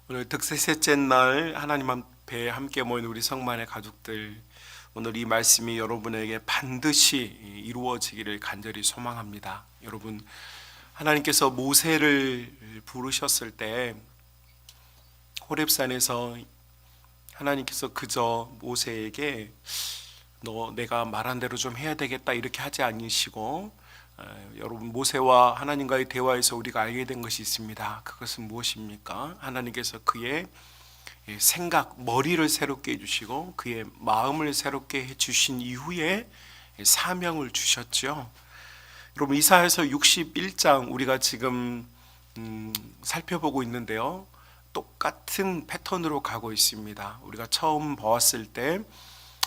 오늘 득세 셋째 날 하나님 앞에 함께 모인 우리 성만의 가족들, 오늘 이 말씀이 여러분에게 반드시 이루어지기를 간절히 소망합니다. 여러분, 하나님께서 모세를 부르셨을 때 호렙산에서 하나님께서 그저 모세에게 너 내가 말한 대로 좀 해야 되겠다 이렇게 하지 않으시고, 여러분, 모세와 하나님과의 대화에서 우리가 알게 된 것이 있습니다. 그것은 무엇입니까? 하나님께서 그의 생각, 머리를 새롭게 해주시고 그의 마음을 새롭게 해주신 이후에 사명을 주셨죠. 여러분, 이사야서 61장 우리가 지금 살펴보고 있는데요, 똑같은 패턴으로 가고 있습니다. 우리가 처음 보았을 때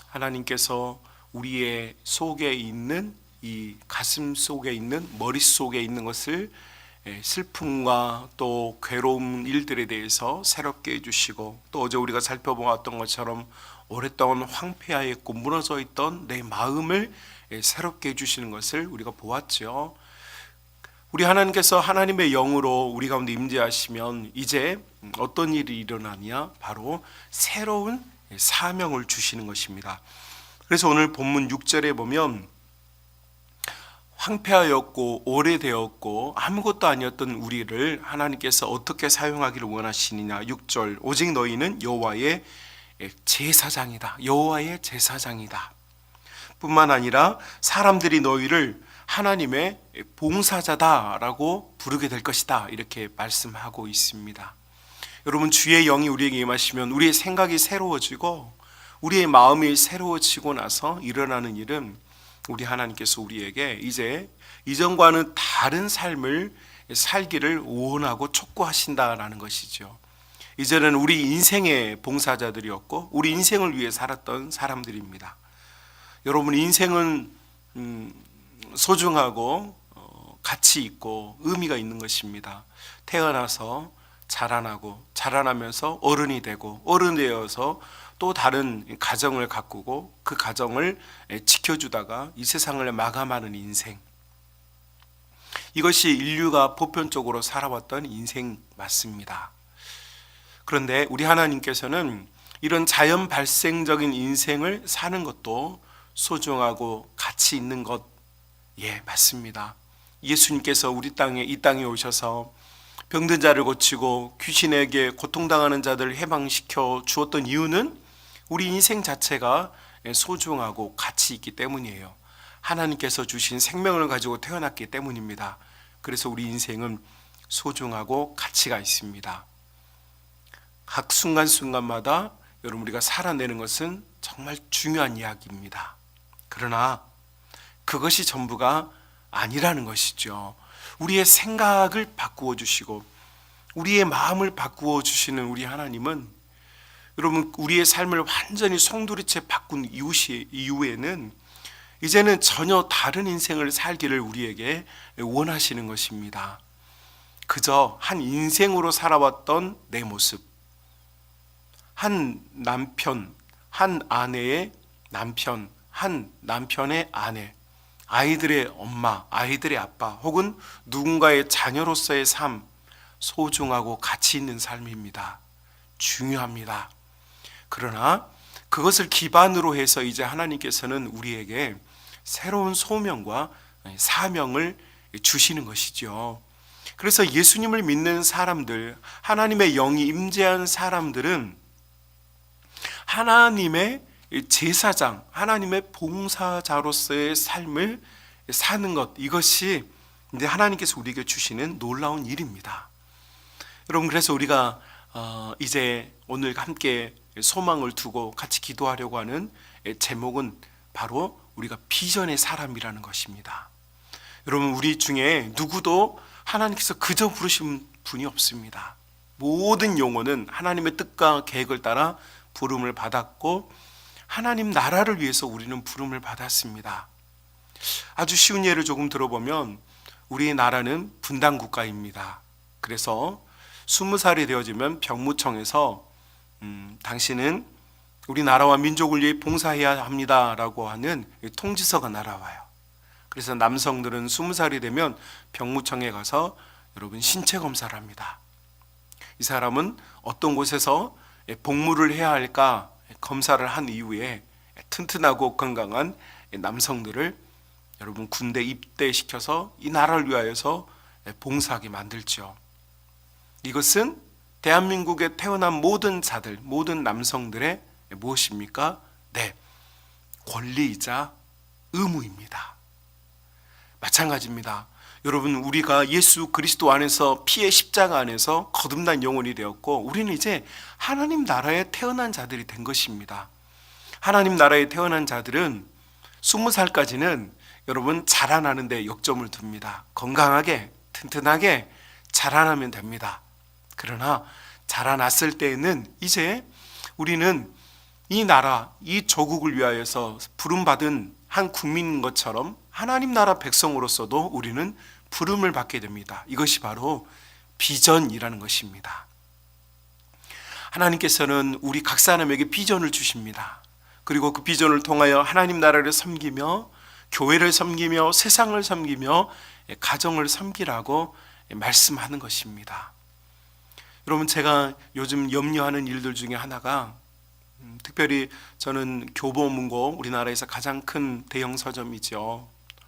하나님께서 우리의 속에 있는 이 가슴 속에 있는, 머릿속에 있는 것을 슬픔과 또 괴로운 일들에 대해서 새롭게 해주시고, 또 어제 우리가 살펴보았던 것처럼 오랫동안 황폐하였고 무너져 있던 내 마음을 새롭게 해주시는 것을 우리가 보았죠. 우리 하나님께서 하나님의 영으로 우리 가운데 임재하시면 이제 어떤 일이 일어나냐? 바로 새로운 사명을 주시는 것입니다. 그래서 오늘 본문 6절에 보면 황폐하였고 오래되었고 아무것도 아니었던 우리를 하나님께서 어떻게 사용하기를 원하시느냐. 6절, 오직 너희는 여호와의 제사장이다. 여호와의 제사장이다. 뿐만 아니라 사람들이 너희를 하나님의 봉사자다라고 부르게 될 것이다, 이렇게 말씀하고 있습니다. 여러분, 주의 영이 우리에게 임하시면 우리의 생각이 새로워지고 우리의 마음이 새로워지고 나서 일어나는 일은 우리 하나님께서 우리에게 이제 이전과는 다른 삶을 살기를 원하고 촉구하신다라는 것이죠. 이제는 우리 인생의 봉사자들이었고 우리 인생을 위해 살았던 사람들입니다. 여러분, 인생은 소중하고 가치 있고 의미가 있는 것입니다. 태어나서 자라나고 자라나면서 어른이 되고 어른이 되어서 또 다른 가정을 가꾸고 그 가정을 지켜주다가 이 세상을 마감하는 인생, 이것이 인류가 보편적으로 살아왔던 인생 맞습니다. 그런데 우리 하나님께서는 이런 자연 발생적인 인생을 사는 것도 소중하고 가치 있는 것, 맞습니다. 예수님께서 우리 이 땅에 오셔서 병든 자를 고치고 귀신에게 고통당하는 자들을 해방시켜 주었던 이유는 우리 인생 자체가 소중하고 가치 있기 때문이에요. 하나님께서 주신 생명을 가지고 태어났기 때문입니다. 그래서 우리 인생은 소중하고 가치가 있습니다. 각 순간순간마다 여러분, 우리가 살아내는 것은 정말 중요한 이야기입니다. 그러나 그것이 전부가 아니라는 것이죠. 우리의 생각을 바꾸어 주시고 우리의 마음을 바꾸어 주시는 우리 하나님은, 여러분, 우리의 삶을 완전히 송두리째 바꾼 이후에는 이제는 전혀 다른 인생을 살기를 우리에게 원하시는 것입니다. 그저 한 인생으로 살아왔던 내 모습, 한 남편, 한 아내의 남편, 한 남편의 아내, 아이들의 엄마, 아이들의 아빠, 혹은 누군가의 자녀로서의 삶, 소중하고 가치 있는 삶입니다. 중요합니다. 그러나 그것을 기반으로 해서 이제 하나님께서는 우리에게 새로운 소명과 사명을 주시는 것이죠. 그래서 예수님을 믿는 사람들, 하나님의 영이 임재한 사람들은 하나님의 제사장, 하나님의 봉사자로서의 삶을 사는 것, 이것이 이제 하나님께서 우리에게 주시는 놀라운 일입니다. 여러분, 그래서 우리가 이제 오늘 함께 소망을 두고 같이 기도하려고 하는 제목은 바로 우리가 비전의 사람이라는 것입니다. 여러분, 우리 중에 누구도 하나님께서 그저 부르신 분이 없습니다. 모든 영혼은 하나님의 뜻과 계획을 따라 부름을 받았고 하나님 나라를 위해서 우리는 부름을 받았습니다. 아주 쉬운 예를 조금 들어보면 우리 나라는 분단 국가입니다. 그래서 20살이 되어지면 병무청에서 당신은 우리나라와 민족을 위해 봉사해야 합니다라고 하는 통지서가 날아와요. 그래서 남성들은 20살이 되면 병무청에 가서 여러분 신체 검사를 합니다. 이 사람은 어떤 곳에서 복무를 해야 할까 검사를 한 이후에 튼튼하고 건강한 남성들을 여러분 군대 입대시켜서 이 나라를 위하여서 봉사하게 만들죠. 이것은 대한민국에 태어난 모든 자들, 모든 남성들의 무엇입니까? 네, 권리이자 의무입니다. 마찬가지입니다. 여러분, 우리가 예수 그리스도 안에서 피의 십자가 안에서 거듭난 영혼이 되었고 우리는 이제 하나님 나라에 태어난 자들이 된 것입니다. 하나님 나라에 태어난 자들은 20살까지는 여러분 자라나는 데 역점을 둡니다. 건강하게 튼튼하게 자라나면 됩니다. 그러나 자라났을 때에는 이제 우리는 이 나라, 이 조국을 위하여서 부름받은 한 국민인 것처럼 하나님 나라 백성으로서도 우리는 부름을 받게 됩니다. 이것이 바로 비전이라는 것입니다. 하나님께서는 우리 각 사람에게 비전을 주십니다. 그리고 그 비전을 통하여 하나님 나라를 섬기며 교회를 섬기며 세상을 섬기며 가정을 섬기라고 말씀하는 것입니다. 여러분, 제가 요즘 염려하는 일들 중에 하나가 특별히 저는 교보문고, 우리나라에서 가장 큰 대형 서점이죠.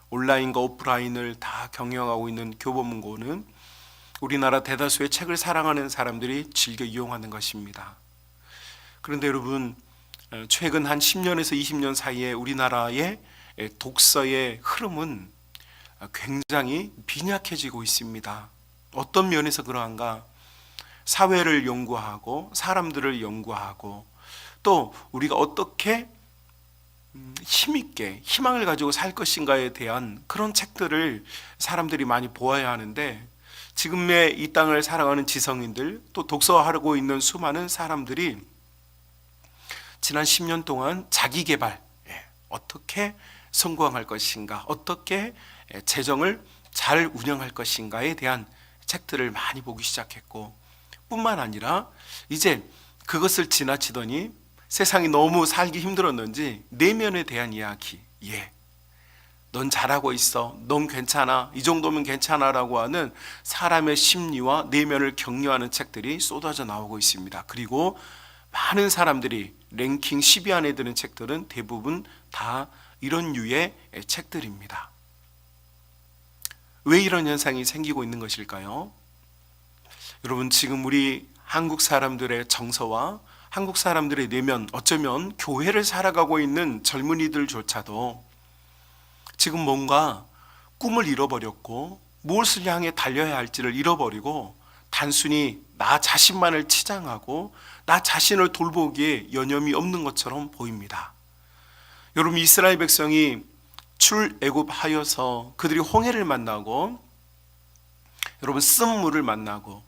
온라인과 오프라인을 다 경영하고 있는 교보문고는 우리나라 대다수의 책을 사랑하는 사람들이 즐겨 이용하는 것입니다. 그런데 여러분, 최근 한 10년에서 20년 사이에 우리나라의 독서의 흐름은 굉장히 빈약해지고 있습니다. 어떤 면에서 그러한가? 사회를 연구하고 사람들을 연구하고 또 우리가 어떻게 힘있게 희망을 가지고 살 것인가에 대한 그런 책들을 사람들이 많이 보아야 하는데, 지금의 이 땅을 살아가는 지성인들, 또 독서하고 있는 수많은 사람들이 지난 10년 동안 자기 개발, 어떻게 성공할 것인가, 어떻게 재정을 잘 운영할 것인가에 대한 책들을 많이 보기 시작했고, 뿐만 아니라 이제 그것을 지나치더니 세상이 너무 살기 힘들었는지 내면에 대한 이야기, 넌 잘하고 있어, 넌 괜찮아, 이 정도면 괜찮아 라고 하는 사람의 심리와 내면을 격려하는 책들이 쏟아져 나오고 있습니다. 그리고 많은 사람들이 랭킹 10위 안에 드는 책들은 대부분 다 이런 류의 책들입니다. 왜 이런 현상이 생기고 있는 것일까요? 여러분, 지금 우리 한국 사람들의 정서와 한국 사람들의 내면, 어쩌면 교회를 살아가고 있는 젊은이들조차도 지금 뭔가 꿈을 잃어버렸고 무엇을 향해 달려야 할지를 잃어버리고 단순히 나 자신만을 치장하고 나 자신을 돌보기에 여념이 없는 것처럼 보입니다. 여러분, 이스라엘 백성이 출애굽하여서 그들이 홍해를 만나고 여러분 쓴물을 만나고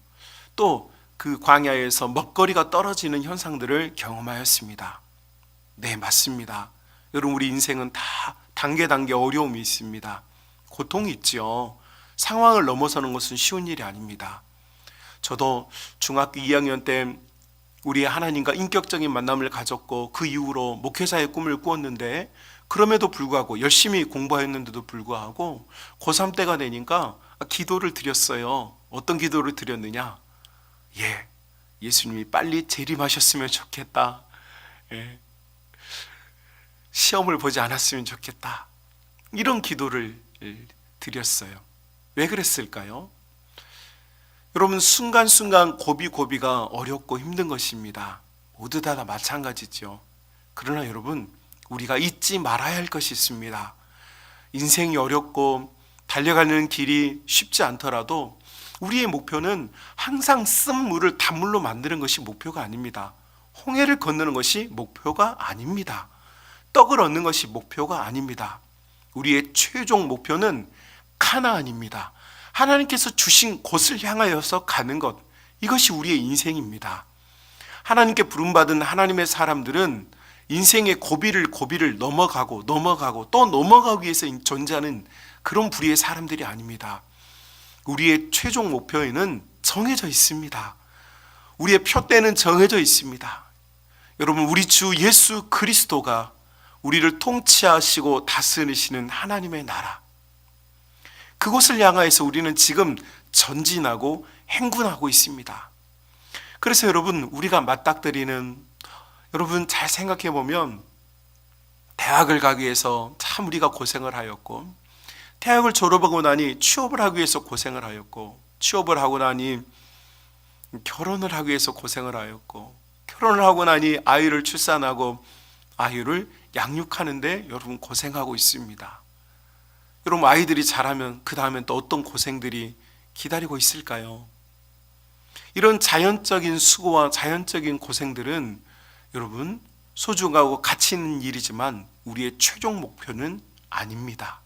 또 그 광야에서 먹거리가 떨어지는 현상들을 경험하였습니다. 네, 맞습니다. 여러분, 우리 인생은 다 단계 어려움이 있습니다. 고통이 있지요. 상황을 넘어서는 것은 쉬운 일이 아닙니다. 저도 중학교 2학년 때 우리 하나님과 인격적인 만남을 가졌고 그 이후로 목회자의 꿈을 꾸었는데, 그럼에도 불구하고 열심히 공부했는데도 불구하고 고3 때가 되니까 기도를 드렸어요. 어떤 기도를 드렸느냐? 예수님이 빨리 재림하셨으면 좋겠다. 시험을 보지 않았으면 좋겠다. 이런 기도를 드렸어요. 왜 그랬을까요? 여러분, 순간순간 고비가 어렵고 힘든 것입니다. 모두 다 마찬가지죠. 그러나 여러분, 우리가 잊지 말아야 할 것이 있습니다. 인생이 어렵고 달려가는 길이 쉽지 않더라도 우리의 목표는 항상 쓴 물을 단물로 만드는 것이 목표가 아닙니다. 홍해를 건너는 것이 목표가 아닙니다. 떡을 얻는 것이 목표가 아닙니다. 우리의 최종 목표는 가나안입니다. 하나님께서 주신 곳을 향하여서 가는 것, 이것이 우리의 인생입니다. 하나님께 부름받은 하나님의 사람들은 인생의 고비를 넘어가고 또 넘어가기 위해서 존재하는 그런 부류의 사람들이 아닙니다. 우리의 최종 목표에는 정해져 있습니다. 우리의 표대는 정해져 있습니다. 여러분, 우리 주 예수 그리스도가 우리를 통치하시고 다스리시는 하나님의 나라, 그곳을 향하여서 우리는 지금 전진하고 행군하고 있습니다. 그래서 여러분, 우리가 맞닥뜨리는, 여러분 잘 생각해 보면 대학을 가기 위해서 참 우리가 고생을 하였고, 대학을 졸업하고 나니 취업을 하기 위해서 고생을 하였고, 취업을 하고 나니 결혼을 하기 위해서 고생을 하였고, 결혼을 하고 나니 아이를 출산하고 아이를 양육하는데 여러분 고생하고 있습니다. 여러분, 아이들이 자라면 그 다음엔 또 어떤 고생들이 기다리고 있을까요? 이런 자연적인 수고와 자연적인 고생들은 여러분 소중하고 가치 있는 일이지만 우리의 최종 목표는 아닙니다.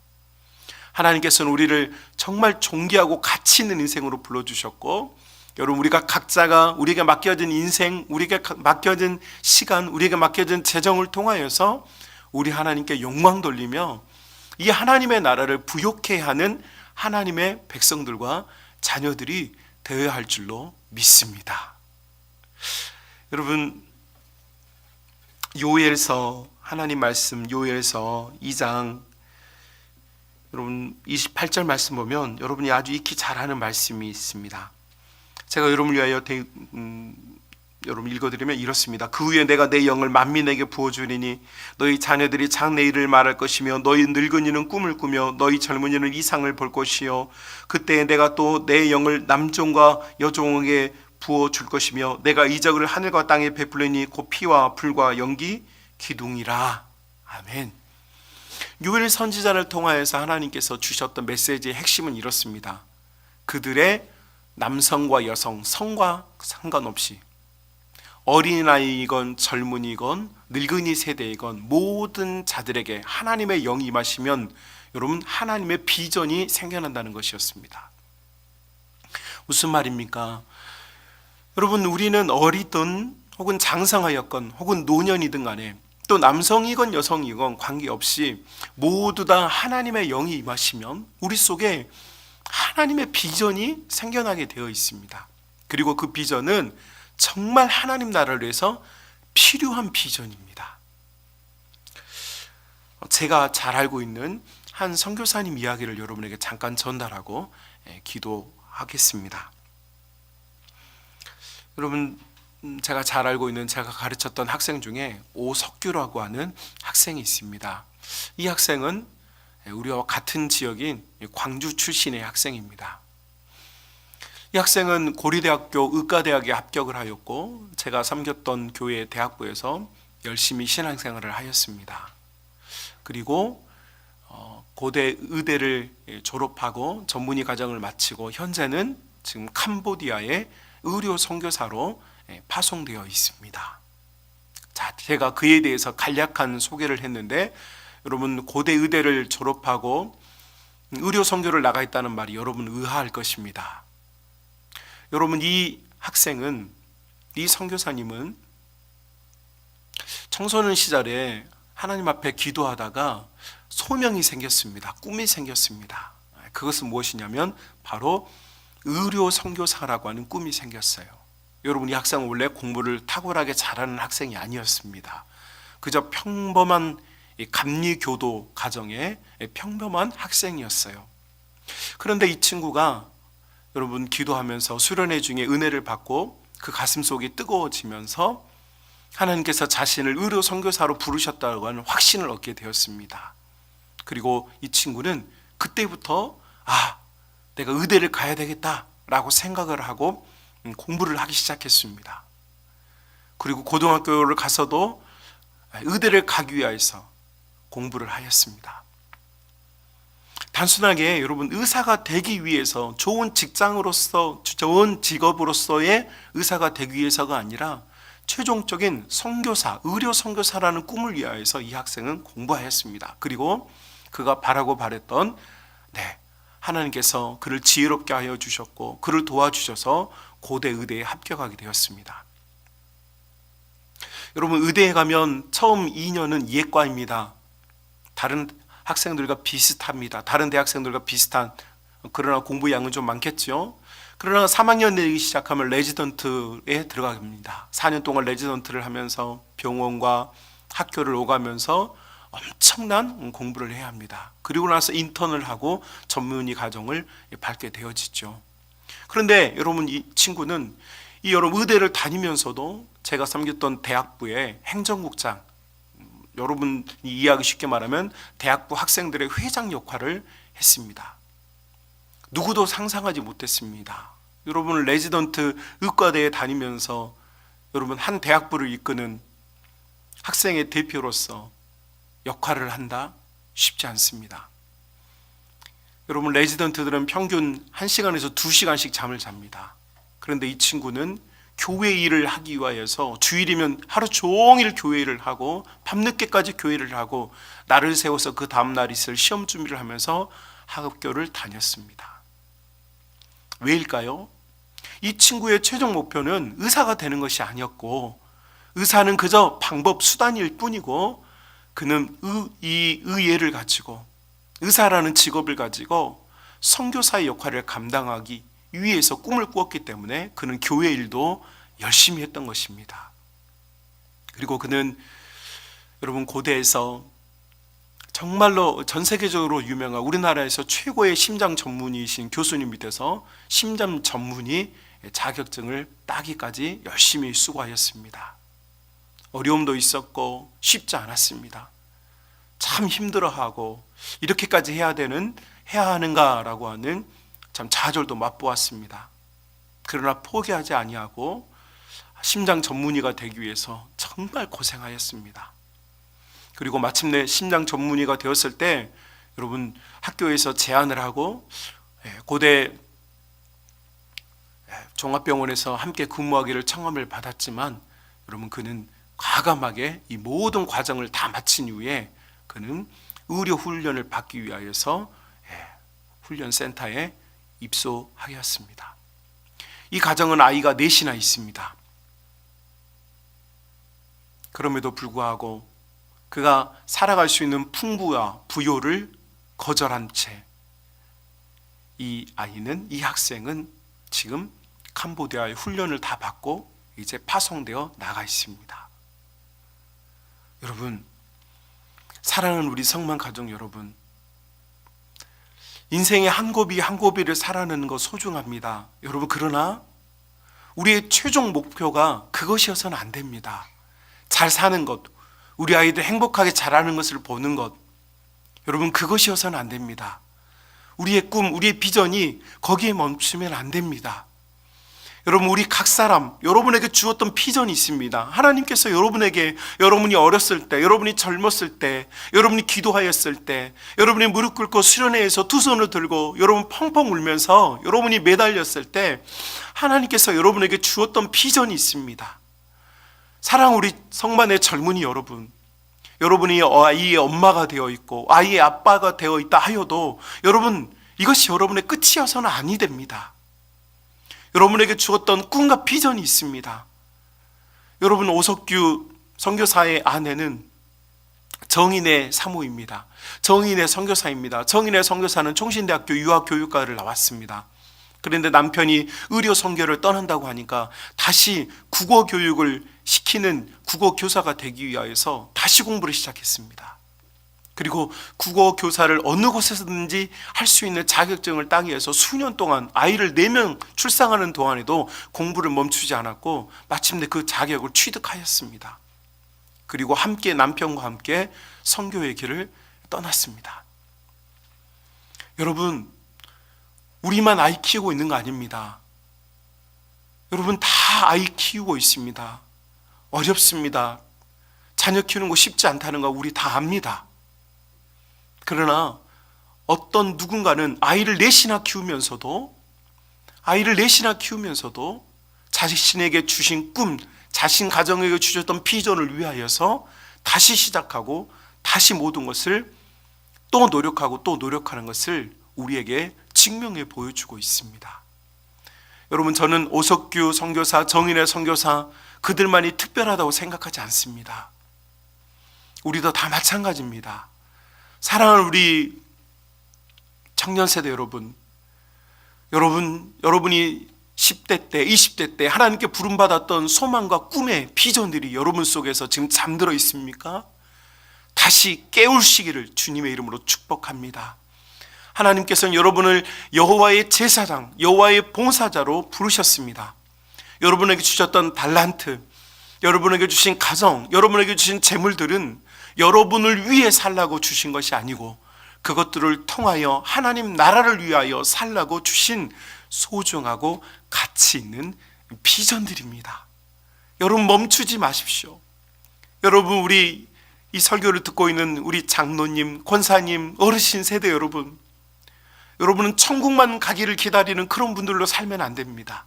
하나님께서는 우리를 정말 존귀하고 가치 있는 인생으로 불러주셨고, 여러분, 우리가 각자가 우리에게 맡겨진 인생, 우리에게 맡겨진 시간, 우리에게 맡겨진 재정을 통하여서 우리 하나님께 영광 돌리며 이 하나님의 나라를 부욕해 하는 하나님의 백성들과 자녀들이 되어야 할 줄로 믿습니다. 여러분, 요엘서, 하나님 말씀 요엘서 2장 여러분 28절 말씀 보면 여러분이 아주 익히 잘 아는 말씀이 있습니다. 제가 여러분을 위하여 여러분 읽어드리면 이렇습니다. 그 후에 내가 내 영을 만민에게 부어주리니 너희 자녀들이 장래일을 말할 것이며 너희 늙은이는 꿈을 꾸며 너희 젊은이는 이상을 볼 것이요 그때 내가 또 내 영을 남종과 여종에게 부어줄 것이며 내가 이적을 하늘과 땅에 베풀리니 곧 피와 불과 연기 기둥이라. 아멘. 요엘 선지자를 통하여서 하나님께서 주셨던 메시지의 핵심은 이렇습니다. 그들의 남성과 여성, 성과 상관없이 어린아이이건 젊은이건 늙은이 세대이건 모든 자들에게 하나님의 영이 임하시면 여러분 하나님의 비전이 생겨난다는 것이었습니다. 무슨 말입니까? 여러분, 우리는 어리든 혹은 장성하였건 혹은 노년이든 간에 또 남성이건 여성이건 관계없이 모두 다 하나님의 영이 임하시면 우리 속에 하나님의 비전이 생겨나게 되어 있습니다. 그리고 그 비전은 정말 하나님 나라를 위해서 필요한 비전입니다. 제가 잘 알고 있는 한 선교사님 이야기를 여러분에게 잠깐 전달하고 기도하겠습니다. 여러분, 제가 잘 알고 있는, 제가 가르쳤던 학생 중에 오석규라고 하는 학생이 있습니다. 이 학생은 우리와 같은 지역인 광주 출신의 학생입니다. 이 학생은 고려대학교 의과대학에 합격을 하였고 제가 섬겼던 교회 대학부에서 열심히 신앙생활을 하였습니다. 그리고 고대 의대를 졸업하고 전문의 과정을 마치고 현재는 지금 캄보디아의 의료 선교사로 파송되어 있습니다. 자, 제가 그에 대해서 간략한 소개를 했는데 여러분, 고대 의대를 졸업하고 의료 선교를 나가 있다는 말이 여러분 의아할 것입니다. 여러분, 이 학생은, 이 선교사님은 청소년 시절에 하나님 앞에 기도하다가 소명이 생겼습니다. 꿈이 생겼습니다. 그것은 무엇이냐면 바로 의료 선교사라고 하는 꿈이 생겼어요. 여러분, 이 학생은 원래 공부를 탁월하게 잘하는 학생이 아니었습니다. 그저 평범한 감리교도 가정의 평범한 학생이었어요. 그런데 이 친구가 여러분 기도하면서 수련회 중에 은혜를 받고 그 가슴속이 뜨거워지면서 하나님께서 자신을 의료 선교사로 부르셨다고 하는 확신을 얻게 되었습니다. 그리고 이 친구는 그때부터 내가 의대를 가야 되겠다라고 생각을 하고 공부를 하기 시작했습니다. 그리고 고등학교를 가서도 의대를 가기 위해서 공부를 하였습니다. 단순하게 여러분 의사가 되기 위해서 좋은 직장으로서 좋은 직업으로서의 의사가 되기 위해서가 아니라 최종적인 선교사, 의료 선교사라는 꿈을 위하여서 이 학생은 공부하였습니다. 그리고 그가 바라고 바랬던 하나님께서 그를 지혜롭게 하여 주셨고 그를 도와주셔서 고대 의대에 합격하게 되었습니다. 여러분, 의대에 가면 처음 2년은 예과입니다. 다른 학생들과 비슷합니다. 다른 대학생들과 비슷한, 그러나 공부 양은 좀 많겠죠. 그러나 3학년 되기 시작하면 레지던트에 들어갑니다. 4년 동안 레지던트를 하면서 병원과 학교를 오가면서 엄청난 공부를 해야 합니다. 그리고 나서 인턴을 하고 전문의 과정을 밟게 되어지죠. 그런데 여러분, 이 친구는 여러분 의대를 다니면서도 제가 섬겼던 대학부의 행정국장, 여러분이 이해하기 쉽게 말하면 대학부 학생들의 회장 역할을 했습니다. 누구도 상상하지 못했습니다. 여러분, 레지던트 의과대에 다니면서 여러분 한 대학부를 이끄는 학생의 대표로서 역할을 한다? 쉽지 않습니다. 여러분, 레지던트들은 평균 1시간에서 2시간씩 잠을 잡니다. 그런데 이 친구는 교회 일을 하기 위하여서 주일이면 하루 종일 교회 일을 하고 밤늦게까지 교회를 하고 날을 세워서 그 다음날 있을 시험 준비를 하면서 학교를 다녔습니다. 왜일까요? 이 친구의 최종 목표는 의사가 되는 것이 아니었고, 의사는 그저 방법, 수단일 뿐이고, 그는 이 의예를 가지고, 의사라는 직업을 가지고 선교사의 역할을 감당하기 위해서 꿈을 꾸었기 때문에 그는 교회 일도 열심히 했던 것입니다. 그리고 그는 여러분 고대에서 정말로 전 세계적으로 유명한 우리나라에서 최고의 심장 전문의이신 교수님 밑에서 심장 전문의 자격증을 따기까지 열심히 수고하였습니다. 어려움도 있었고 쉽지 않았습니다. 참 힘들어하고 이렇게까지 해야 하는가라고 하는 참 좌절도 맛보았습니다. 그러나 포기하지 아니하고 심장 전문의가 되기 위해서 정말 고생하였습니다. 그리고 마침내 심장 전문의가 되었을 때 여러분 학교에서 제안을 하고 고대 종합병원에서 함께 근무하기를 청함을 받았지만 여러분 그는 과감하게 이 모든 과정을 다 마친 이후에 그는 의료 훈련을 받기 위하여서 훈련센터에 입소하였습니다. 이 가정은 아이가 넷이나 있습니다. 그럼에도 불구하고 그가 살아갈 수 있는 풍부와 부요를 거절한 채 이 아이는, 이 학생은 지금 캄보디아의 훈련을 다 받고 이제 파송되어 나가 있습니다. 여러분, 사랑하는 우리 성만 가족 여러분, 인생의 한 고비 한 고비를 살아내는 것 소중합니다. 여러분, 그러나 우리의 최종 목표가 그것이어서는 안 됩니다. 잘 사는 것, 우리 아이들 행복하게 자라는 것을 보는 것, 여러분 그것이어서는 안 됩니다. 우리의 꿈, 우리의 비전이 거기에 멈추면 안 됩니다. 여러분, 우리 각 사람 여러분에게 주었던 비전이 있습니다. 하나님께서 여러분에게, 여러분이 어렸을 때, 여러분이 젊었을 때, 여러분이 기도하였을 때, 여러분이 무릎 꿇고 수련회에서 두 손을 들고 여러분 펑펑 울면서 여러분이 매달렸을 때 하나님께서 여러분에게 주었던 비전이 있습니다. 사랑 우리 성만의 젊은이 여러분, 여러분이 아이의 엄마가 되어 있고 아이의 아빠가 되어 있다 하여도 여러분 이것이 여러분의 끝이어서는 아니 됩니다. 여러분에게 주었던 꿈과 비전이 있습니다. 여러분, 오석규 선교사의 아내는 정인의 사모입니다. 정인의 선교사입니다. 정인의 선교사는 총신대학교 유아교육과를 나왔습니다. 그런데 남편이 의료 선교를 떠난다고 하니까 다시 국어 교육을 시키는 국어 교사가 되기 위하여서 다시 공부를 시작했습니다. 그리고 국어 교사를 어느 곳에서든지 할 수 있는 자격증을 따기 위해서 수년 동안 아이를 4명 출산하는 동안에도 공부를 멈추지 않았고 마침내 그 자격을 취득하였습니다. 그리고 함께 남편과 함께 선교의 길을 떠났습니다. 여러분, 우리만 아이 키우고 있는 거 아닙니다. 여러분, 다 아이 키우고 있습니다. 어렵습니다. 자녀 키우는 거 쉽지 않다는 거 우리 다 압니다. 그러나 어떤 누군가는 아이를 넷이나 키우면서도 자신에게 주신 꿈, 자신 가정에게 주셨던 비전을 위하여서 다시 시작하고 다시 모든 것을 또 노력하고 또 노력하는 것을 우리에게 증명해 보여주고 있습니다. 여러분, 저는 오석규 선교사, 정인의 선교사 그들만이 특별하다고 생각하지 않습니다. 우리도 다 마찬가지입니다. 사랑하는 우리 청년 세대 여러분이 10대 때, 20대 때 하나님께 부름받았던 소망과 꿈의 비전들이 여러분 속에서 지금 잠들어 있습니까? 다시 깨우시기를 주님의 이름으로 축복합니다. 하나님께서는 여러분을 여호와의 제사장, 여호와의 봉사자로 부르셨습니다. 여러분에게 주셨던 달란트, 여러분에게 주신 가정, 여러분에게 주신 재물들은 여러분을 위해 살라고 주신 것이 아니고 그것들을 통하여 하나님 나라를 위하여 살라고 주신 소중하고 가치 있는 비전들입니다. 여러분, 멈추지 마십시오. 여러분, 우리 이 설교를 듣고 있는 우리 장로님, 권사님, 어르신 세대 여러분은 천국만 가기를 기다리는 그런 분들로 살면 안 됩니다.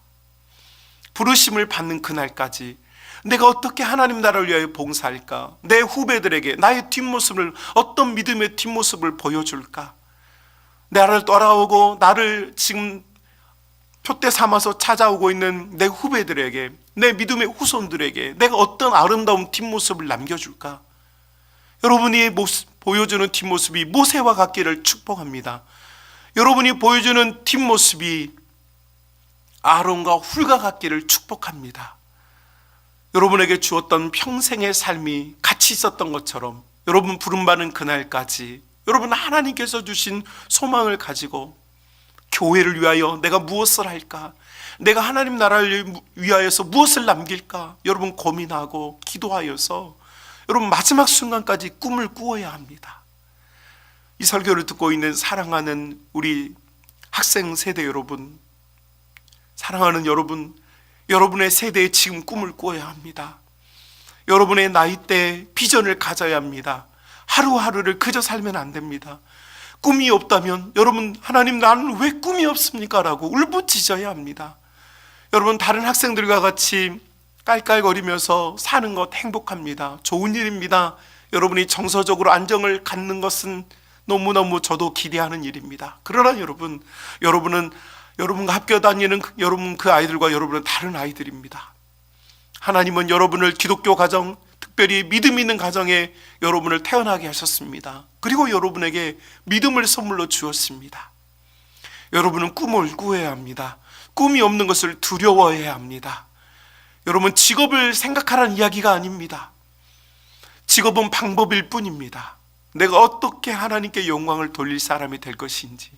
부르심을 받는 그날까지 내가 어떻게 하나님 나라를 위하여 봉사할까? 내 후배들에게 나의 뒷모습을, 어떤 믿음의 뒷모습을 보여줄까? 나를 따라오고 나를 지금 표대 삼아서 찾아오고 있는 내 후배들에게, 내 믿음의 후손들에게 내가 어떤 아름다운 뒷모습을 남겨줄까? 여러분이 보여주는 뒷모습이 모세와 같기를 축복합니다. 여러분이 보여주는 뒷모습이 아론과 훌과 같기를 축복합니다. 여러분에게 주었던 평생의 삶이 같이 있었던 것처럼 여러분 부름받는 그날까지 여러분 하나님께서 주신 소망을 가지고 교회를 위하여 내가 무엇을 할까? 내가 하나님 나라를 위하여서 무엇을 남길까? 여러분 고민하고 기도하여서 여러분 마지막 순간까지 꿈을 꾸어야 합니다. 이 설교를 듣고 있는 사랑하는 우리 학생 세대 여러분, 사랑하는 여러분, 여러분의 세대에 지금 꿈을 꾸어야 합니다. 여러분의 나이대에 비전을 가져야 합니다. 하루하루를 그저 살면 안 됩니다. 꿈이 없다면 여러분, 하나님 나는 왜 꿈이 없습니까? 라고 울부짖어야 합니다. 여러분, 다른 학생들과 같이 깔깔거리면서 사는 것 행복합니다. 좋은 일입니다. 여러분이 정서적으로 안정을 갖는 것은 너무너무 저도 기대하는 일입니다. 그러나 여러분은 여러분과 학교 다니는 여러분 그 아이들과 여러분은 다른 아이들입니다. 하나님은 여러분을 기독교 가정, 특별히 믿음 있는 가정에 여러분을 태어나게 하셨습니다. 그리고 여러분에게 믿음을 선물로 주었습니다. 여러분은 꿈을 꾸어야 합니다. 꿈이 없는 것을 두려워해야 합니다. 여러분, 직업을 생각하라는 이야기가 아닙니다. 직업은 방법일 뿐입니다. 내가 어떻게 하나님께 영광을 돌릴 사람이 될 것인지,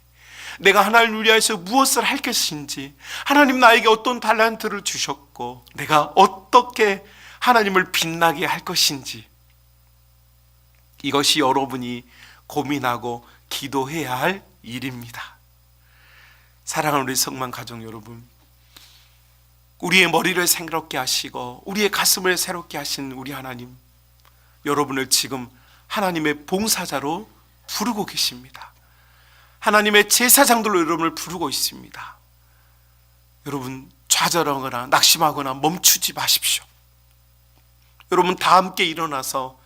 내가 하나님을 위해서 무엇을 할 것인지, 하나님 나에게 어떤 달란트를 주셨고 내가 어떻게 하나님을 빛나게 할 것인지, 이것이 여러분이 고민하고 기도해야 할 일입니다. 사랑하는 우리 성만 가족 여러분, 우리의 머리를 새롭게 하시고 우리의 가슴을 새롭게 하신 우리 하나님, 여러분을 지금 하나님의 봉사자로 부르고 계십니다. 하나님의 제사장들로 여러분을 부르고 있습니다. 여러분, 좌절하거나 낙심하거나 멈추지 마십시오. 여러분, 다 함께 일어나서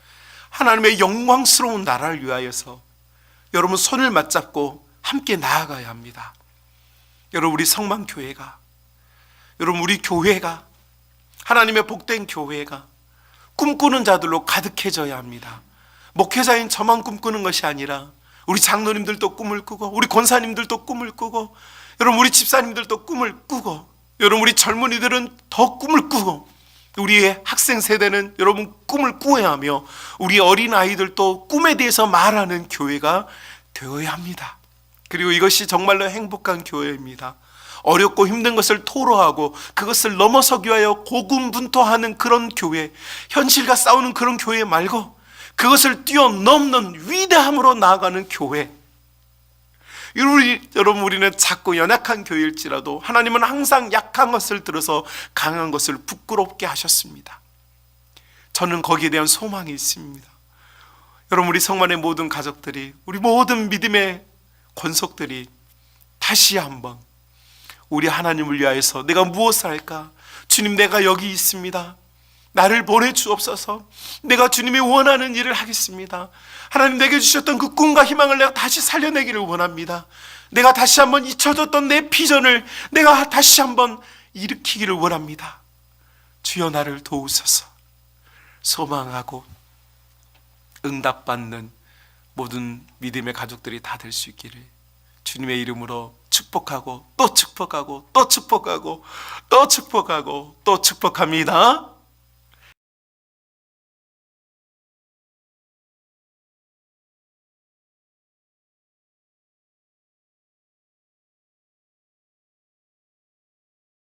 하나님의 영광스러운 나라를 위하여서 여러분 손을 맞잡고 함께 나아가야 합니다. 여러분, 우리 성만교회가, 여러분 우리 교회가, 하나님의 복된 교회가 꿈꾸는 자들로 가득해져야 합니다. 목회자인 저만 꿈꾸는 것이 아니라 우리 장로님들도 꿈을 꾸고, 우리 권사님들도 꿈을 꾸고, 여러분 우리 집사님들도 꿈을 꾸고, 여러분 우리 젊은이들은 더 꿈을 꾸고, 우리의 학생 세대는 여러분 꿈을 꾸어야 하며, 우리 어린아이들도 꿈에 대해서 말하는 교회가 되어야 합니다. 그리고 이것이 정말로 행복한 교회입니다. 어렵고 힘든 것을 토로하고 그것을 넘어서기 위하여 고군분투하는 그런 교회, 현실과 싸우는 그런 교회 말고 그것을 뛰어넘는 위대함으로 나아가는 교회. 여러분 우리는 작고 연약한 교회일지라도 하나님은 항상 약한 것을 들어서 강한 것을 부끄럽게 하셨습니다. 저는 거기에 대한 소망이 있습니다. 여러분 우리 성만의 모든 가족들이, 우리 모든 믿음의 권속들이 다시 한번 우리 하나님을 위하여서 내가 무엇을 할까? 주님, 내가 여기 있습니다. 나를 보내주옵소서. 내가 주님이 원하는 일을 하겠습니다. 하나님 내게 주셨던 그 꿈과 희망을 내가 다시 살려내기를 원합니다. 내가 다시 한번 잊혀졌던 내 비전을 내가 다시 한번 일으키기를 원합니다. 주여 나를 도우소서. 소망하고 응답받는 모든 믿음의 가족들이 다 될 수 있기를 주님의 이름으로 축복하고 또 축복하고 또 축복하고 또 축복하고 또 축복합니다.